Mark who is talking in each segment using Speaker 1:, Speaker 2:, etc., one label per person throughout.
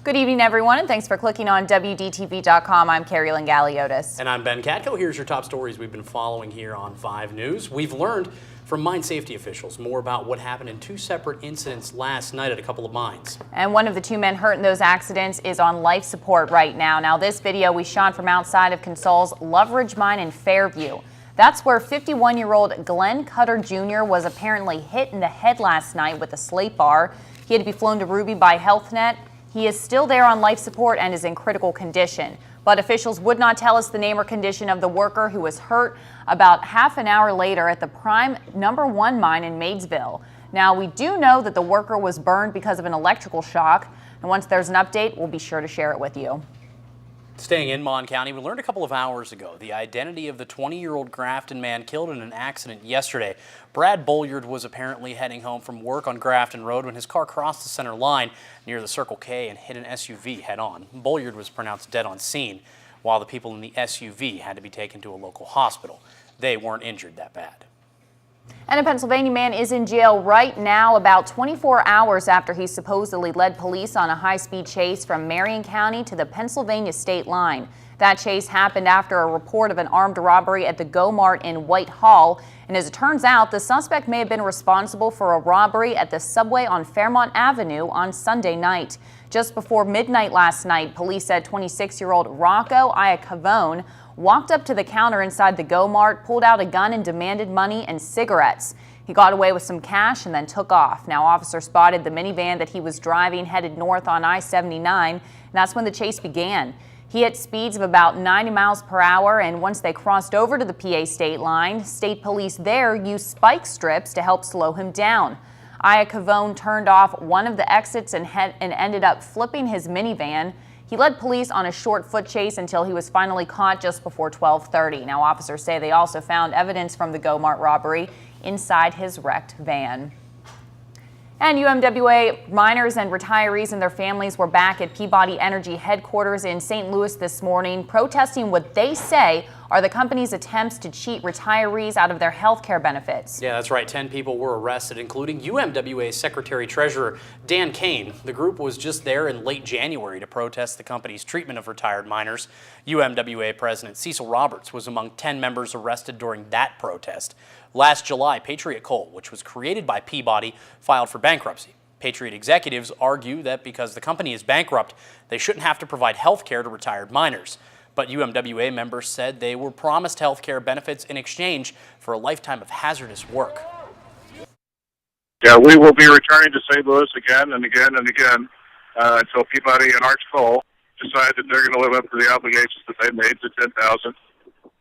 Speaker 1: Good evening, everyone, and thanks for clicking on WDTV.com. I'm Carrie Galiotis.
Speaker 2: And I'm Ben Katko. Here's your top stories we've been following here on 5 News. We've learned from mine safety officials more about what happened in 2 separate incidents last night at a couple of mines. And
Speaker 1: one of the 2 men hurt in those accidents is on life support right now. Now, this video we shot from outside of Consol's Loveridge mine in Fairview. That's where 51-year-old Glenn Cutter Jr. was apparently hit in the head last night with a slate bar. He had to be flown to Ruby by HealthNet. He is still there on life support and is in critical condition. But officials would not tell us the name or condition of the worker who was hurt about half an hour later at the Prime #1 mine in Maysville. Now, we do know that the worker was burned because of an electrical shock. And once there's an update, we'll be sure to share it with you.
Speaker 2: Staying in Mon County, we learned a couple of hours ago the identity of the 20-year-old Grafton man killed in an accident yesterday. Brad Bolliard was apparently heading home from work on Grafton Road when his car crossed the center line near the Circle K and hit an SUV head-on. Bolliard was pronounced dead on scene, while the people in the SUV had to be taken to a local hospital. They weren't injured that bad.
Speaker 1: And a Pennsylvania man is in jail right now about 24 hours after he supposedly led police on a high-speed chase from Marion County to the Pennsylvania state line. That chase happened after a report of an armed robbery at the Go Mart in Whitehall. And as it turns out, the suspect may have been responsible for a robbery at the subway on Fairmont Avenue on Sunday night. Just before midnight last night, police said 26-year-old Rocco Iacavone walked up to the counter inside the Go Mart, pulled out a gun and demanded money and cigarettes. He got away with some cash and then took off. Now, officers spotted the minivan that he was driving headed north on I-79, and that's when the chase began. He hit speeds of about 90 miles per hour, and once they crossed over to the PA state line, state police there used spike strips to help slow him down. Iacavone turned off one of the exits and ended up flipping his minivan. He led police on a short foot chase until he was finally caught just before 12:30. Now, officers say they also found evidence from the Go Mart robbery inside his wrecked van. And UMWA miners and retirees and their families were back at Peabody Energy headquarters in St. Louis this morning, protesting what they say are the company's attempts to cheat retirees out of their health care benefits.
Speaker 2: Yeah, that's right. 10 people were arrested, including UMWA Secretary-Treasurer Dan Kane. The group was just there in late January to protest the company's treatment of retired miners. UMWA President Cecil Roberts was among 10 members arrested during that protest. Last July, Patriot Coal, which was created by Peabody, filed for bankruptcy. Patriot executives argue that because the company is bankrupt, they shouldn't have to provide health care to retired miners. But UMWA members said they were promised health care benefits in exchange for a lifetime of hazardous work.
Speaker 3: Yeah, we will be returning to St. Louis again and again and again until Peabody and Arch Coal decide that they're going to live up to the obligations that they made to 10,000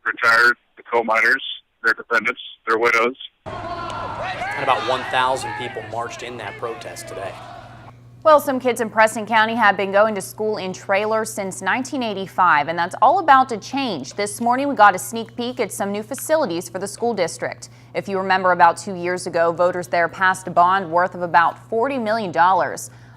Speaker 3: retired coal miners, their dependents, their widows.
Speaker 2: And about 1,000 people marched in that protest today.
Speaker 1: Well, some kids in Preston County have been going to school in trailers since 1985, and that's all about to change. This morning, we got a sneak peek at some new facilities for the school district. If you remember, about 2 years ago, voters there passed a bond worth of about $40 million.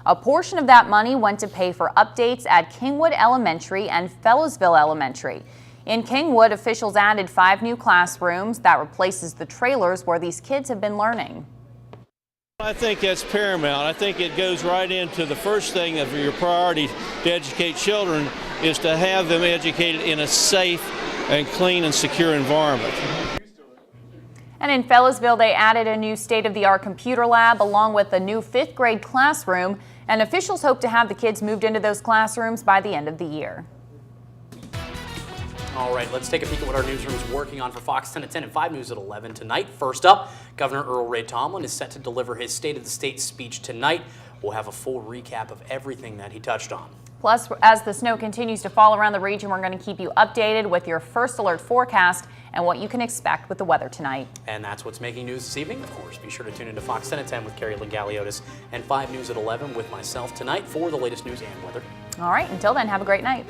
Speaker 1: A portion of that money went to pay for updates at Kingwood Elementary and Fellowsville Elementary. In Kingwood, officials added 5 new classrooms that replaces the trailers where these kids have been learning.
Speaker 4: I think that's paramount. I think it goes right into the first thing of your priority to educate children is to have them educated in a safe and clean and secure environment.
Speaker 1: And in Fellowsville, they added a new state-of-the-art computer lab along with a new 5th grade classroom, and officials hope to have the kids moved into those classrooms by the end of the year.
Speaker 2: All right, let's take a peek at what our newsroom is working on for Fox 10 at 10 and 5 News at 11 tonight. First up, Governor Earl Ray Tomblin is set to deliver his State of the State speech tonight. We'll have a full recap of everything that he touched on.
Speaker 1: Plus, as the snow continues to fall around the region, we're going to keep you updated with your first alert forecast and what you can expect with the weather tonight.
Speaker 2: And that's what's making news this evening. Of course, be sure to tune into Fox 10 at 10 with Carrie Galiotis and 5 News at 11 with myself tonight for the latest news and weather.
Speaker 1: All right, until then, have a great night.